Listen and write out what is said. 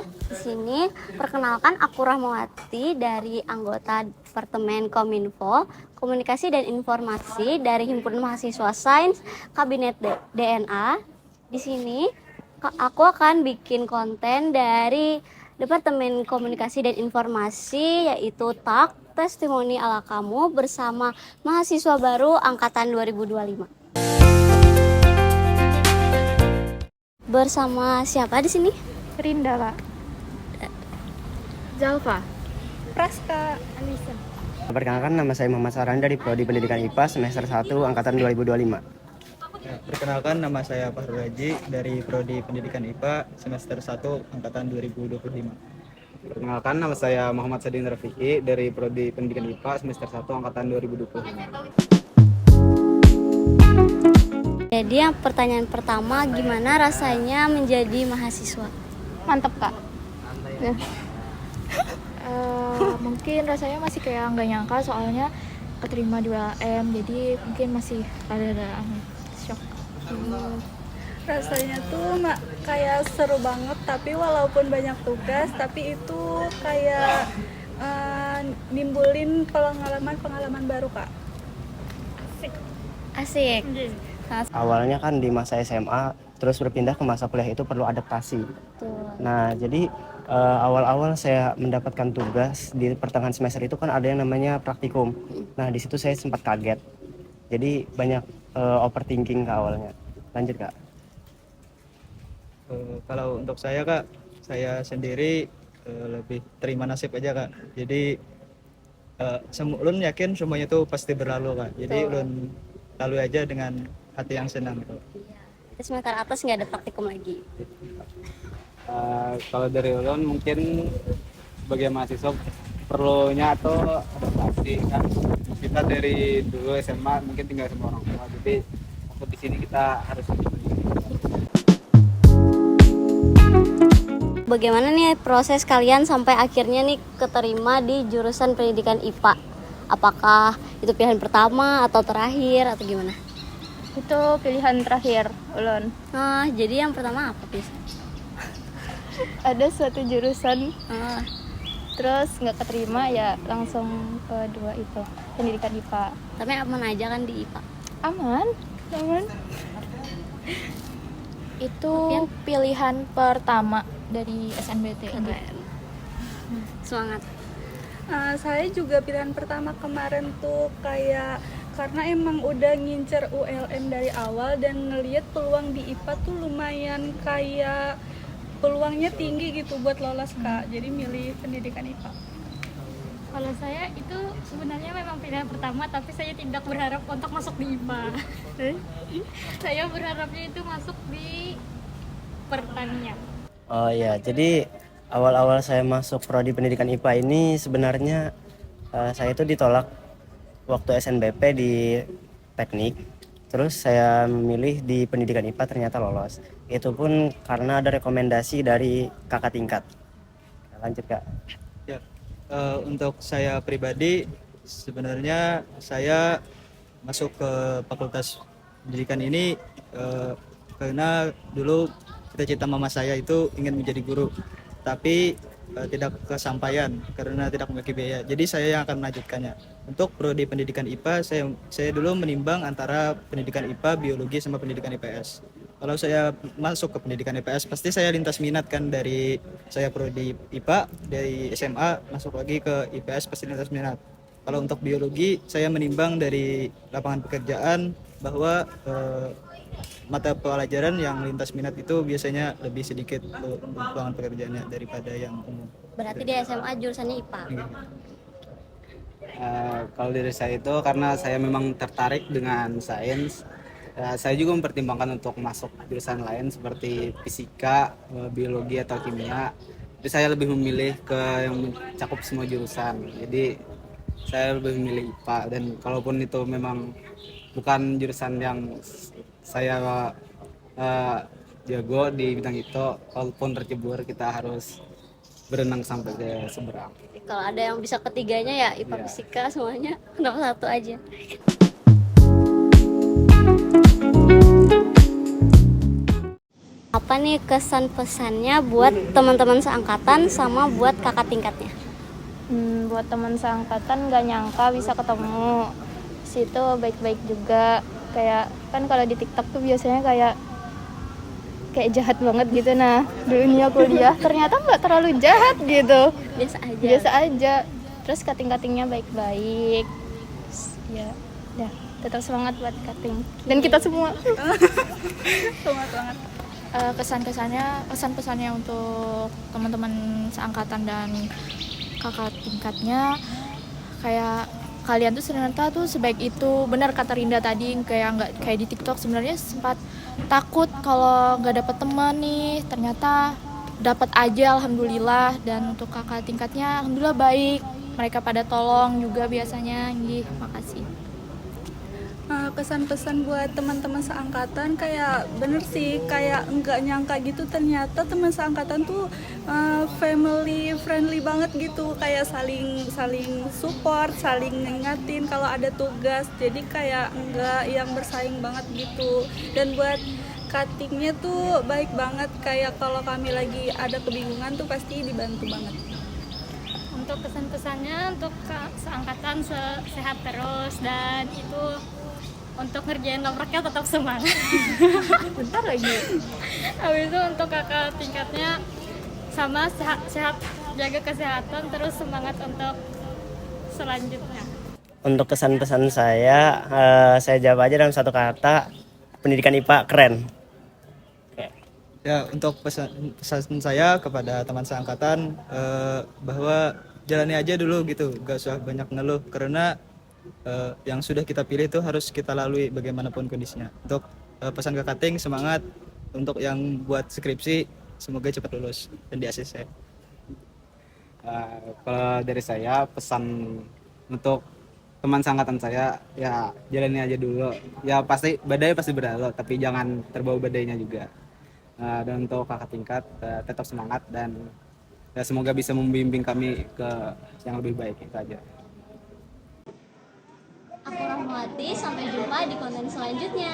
Di sini perkenalkan aku Rahmawati dari anggota Departemen Kominfo, Komunikasi dan Informasi dari Himpunan Mahasiswa Sains Kabinet DNA. Di sini aku akan bikin konten dari Departemen Komunikasi dan Informasi yaitu TAK, Testimoni ala Kamu bersama mahasiswa baru angkatan 2025. Bersama siapa di sini? Rinda, Kak. Zalfa. Praska, Anissa. Perkenalkan, nama saya Muhammad Saran dari Prodi Pendidikan IPA semester 1 angkatan 2025. Perkenalkan, nama saya Fahrul Haji dari Prodi Pendidikan IPA semester 1 angkatan 2025. Perkenalkan, nama saya Muhammad Sadin Rafi'i dari Prodi Pendidikan IPA semester 1 angkatan 2025. Jadi yang pertanyaan pertama, gimana rasanya menjadi mahasiswa? Mantep, Kak. Mungkin rasanya masih kayak nggak nyangka soalnya keterima di ULM, jadi mungkin masih ada shock. Rasanya tuh kayak seru banget, tapi walaupun banyak tugas, tapi itu kayak nimbulin pengalaman baru, Kak. Asik. Awalnya kan di masa SMA, terus berpindah ke masa kuliah itu perlu adaptasi. Betul. Nah, jadi awal-awal saya mendapatkan tugas di pertengahan semester itu kan ada yang namanya praktikum. Nah, di situ saya sempat kaget. Jadi banyak overthinking ke awalnya. Lanjut, Kak. Kalau untuk saya, Kak, saya sendiri lebih terima nasib aja, Kak. Jadi ulun yakin semuanya tuh pasti berlalu, Kak. Jadi ulun lalu aja dengan hati yang senang. Di semester atas nggak ada praktikum lagi. Kalau dari ulun mungkin sebagai mahasiswa perlunya atau adaptasi kan, kita dari dulu SMA mungkin tinggal sama orang tua, jadi waktu di sini kita harus Bagaimana nih proses kalian sampai akhirnya nih keterima di jurusan pendidikan IPA? Apakah itu pilihan pertama atau terakhir atau gimana? Itu pilihan terakhir, Ulun. Nah, jadi yang pertama apa, Pis? Ada suatu jurusan, terus nggak keterima ya langsung kedua itu, pendidikan IPA. Tapi aman aja kan di IPA? Aman. Itu pilihan pertama dari SNBT. Keren. Semangat. Saya juga pilihan pertama kemarin tuh kayak karena emang udah ngincer ULM dari awal dan ngelihat peluang di IPA tuh lumayan kayak peluangnya tinggi gitu buat lolos, Kak. Jadi milih pendidikan IPA. Kalau saya itu sebenarnya memang pilihan pertama, tapi saya tidak berharap untuk masuk di IPA. Saya berharapnya itu masuk di pertanian. Oh ya, jadi awal-awal saya masuk Prodi Pendidikan IPA ini sebenarnya saya itu ditolak waktu SNBP di teknik. Terus saya memilih di pendidikan IPA, ternyata lolos. Itu pun karena ada rekomendasi dari kakak tingkat. Lanjut, Kak. Ya, untuk saya pribadi sebenarnya saya masuk ke Fakultas Pendidikan ini karena dulu cita-cita mama saya itu ingin menjadi guru, tapi tidak kesampaian karena tidak memiliki biaya. Jadi saya yang akan melanjutkannya. Untuk prodi pendidikan IPA, saya dulu menimbang antara pendidikan IPA, biologi sama pendidikan IPS. Kalau saya masuk ke pendidikan IPS, pasti saya lintas minat kan, dari saya prodi IPA dari SMA masuk lagi ke IPS pasti lintas minat. Kalau untuk biologi, saya menimbang dari lapangan pekerjaan bahwa mata pelajaran yang lintas minat itu biasanya lebih sedikit lapangan pekerjaannya daripada yang umum. Berarti di SMA jurusannya IPA. kalau dari saya itu karena saya memang tertarik dengan sains. Saya juga mempertimbangkan untuk masuk jurusan lain seperti fisika, biologi atau kimia. Jadi saya lebih memilih ke yang mencakup semua jurusan. Jadi saya lebih memilih IPA, dan kalaupun itu memang bukan jurusan yang saya jago di bidang itu, kalaupun tercebur kita harus berenang sampai ke seberang. Kalau ada yang bisa ketiganya ya IPA fisika semuanya, kenapa satu aja? Apa nih kesan pesannya buat teman-teman seangkatan sama buat kakak tingkatnya? Buat teman seangkatan nggak nyangka bisa ketemu. Situ baik-baik juga. Kayak kan kalau di TikTok tuh biasanya kayak jahat banget gitu. Nah, dunia kuliah ternyata nggak terlalu jahat gitu. Biasa aja. Biasa aja. Terus kating-katingnya baik-baik. Ya, dah. Tetap semangat buat kating. Dan kita semua. Semangat banget. Kesan-pesannya untuk teman-teman seangkatan dan kakak tingkatnya, kayak kalian tuh ternyata tuh sebaik itu. Benar kata Rinda tadi, kayak nggak kayak di TikTok. Sebenarnya sempat takut kalau nggak dapet teman nih, ternyata dapat aja, alhamdulillah. Dan untuk kakak tingkatnya alhamdulillah baik, mereka pada tolong juga biasanya. Makasih. Kesan-pesan buat teman-teman seangkatan kayak bener sih, kayak nggak nyangka gitu ternyata teman seangkatan tuh family friendly banget gitu, kayak saling support, saling ngingatin kalau ada tugas, jadi kayak nggak yang bersaing banget gitu. Dan buat cuttingnya tuh baik banget, kayak kalau kami lagi ada kebingungan tuh pasti dibantu banget. Untuk kesan-pesannya untuk seangkatan sehat terus, dan itu untuk ngerjain labraknya tetap semangat. Bentar lagi. Habis itu untuk kakak tingkatnya sama sehat, jaga kesehatan, terus semangat untuk selanjutnya. Untuk kesan-pesan saya jawab aja dalam satu kata, pendidikan IPA keren. Ya, untuk pesan saya kepada teman seangkatan bahwa jalani aja dulu gitu, gak usah banyak ngeluh, karena yang sudah kita pilih itu harus kita lalui bagaimanapun kondisinya. Untuk pesan ke Kating, semangat. Untuk yang buat skripsi, semoga cepat lulus dan di ACC. Kalau dari saya pesan untuk teman seangkatan saya, ya jalani aja dulu. Ya pasti badai pasti berlalu, tapi jangan terbawa badainya juga. Dan untuk kakak tingkat, tetap semangat dan ya semoga bisa membimbing kami ke yang lebih baik. Itu aja. Aku Rahmawati, sampai jumpa di konten selanjutnya.